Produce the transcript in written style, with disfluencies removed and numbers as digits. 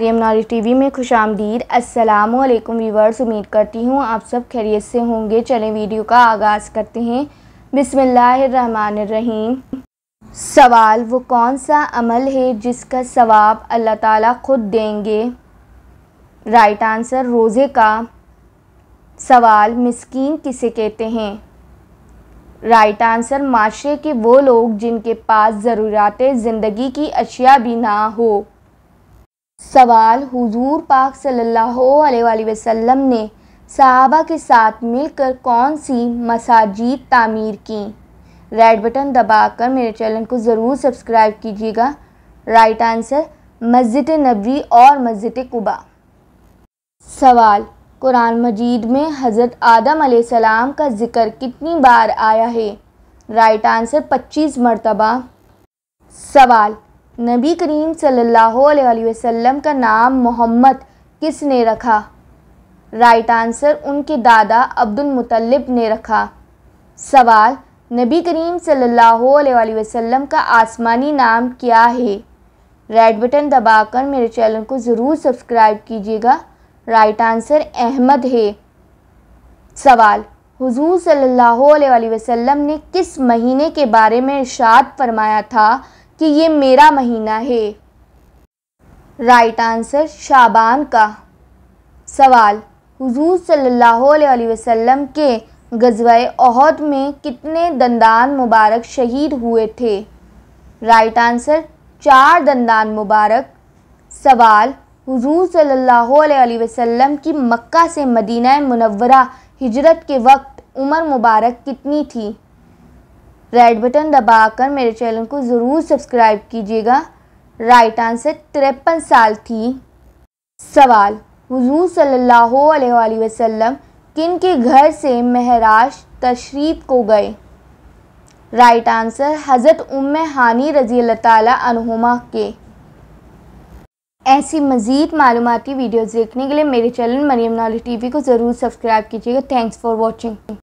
Maryam नौरी TV में खुशामदीद। अस्सलामुअलैकुम viewers, उम्मीद करती हूँ आप सब खैरियत से होंगे। चलें वीडियो का आगाज़ करते हैं। बिस्मिल्लाहिर्रहमानिर्रहीम। सवाल, वो कौन सा अमल है जिसका सवाब अल्लाह ताला खुद देंगे? राइट आंसर, रोज़े का। सवाल, मिस्कीन किसे कहते हैं? राइट आंसर, माशरे के वो लोग जिनके पास ज़रूरात ज़िंदगी की अशिया भी ना हो। सवाल, हुजूर पाक सल्लल्लाहु अलैहि वसल्लम ने सहाबा के साथ मिलकर कौन सी मसाजिद तामीर की? रेड बटन दबाकर मेरे चैनल को ज़रूर सब्सक्राइब कीजिएगा। राइट आंसर, मस्जिद नबवी और मस्जिद कुबा। सवाल, कुरान मजीद में हज़रत आदम अलैहिस्सलाम का ज़िक्र कितनी बार आया है? राइट आंसर, 25 मरतबा। सवाल, नबी करीम सल्लल्लाहु अलैहि वसल्लम का नाम मोहम्मद किसने रखा? राइट आंसर, उनके दादा अब्दुल मुत्तलिब ने रखा। सवाल, नबी करीम सल्लल्लाहु अलैहि वसल्लम का आसमानी नाम क्या है? रेड बटन दबाकर मेरे चैनल को ज़रूर सब्सक्राइब कीजिएगा। राइट आंसर, अहमद है। सवाल, हुजूर सल्लल्लाहु अलैहि वसल्लम ने किस महीने के बारे में इरशाद फरमाया था कि ये मेरा महीना है? राइट आंसर, शाबान का। सवाल, हुजूर सल्लल्लाहु अलैहि वसल्लम के ग़ज़वा उहद में कितने दंदान मुबारक शहीद हुए थे? राइट आंसर, 4 दंदान मुबारक। सवाल, हुजूर सल्लल्लाहु अलैहि वसल्लम की मक्का से मदीना मुनव्वरा हिजरत के वक्त उम्र मुबारक कितनी थी? रेड बटन दबाकर मेरे चैनल को ज़रूर सब्सक्राइब कीजिएगा। राइट आंसर, 53 साल थी। सवाल, हुजूर सल्लल्लाहु अलैहि वसल्लम किन के घर से महराज तशरीफ़ को गए? राइट आंसर, हज़रत उम्मे हानी रज़ी अल्लाह ताला अन्हुमा के। ऐसी मज़ीद मालूमाती वीडियोज़ देखने के लिए मेरे चैनल मरियम नौरी टीवी को ज़रूर सब्सक्राइब कीजिएगा। Thanks for watching.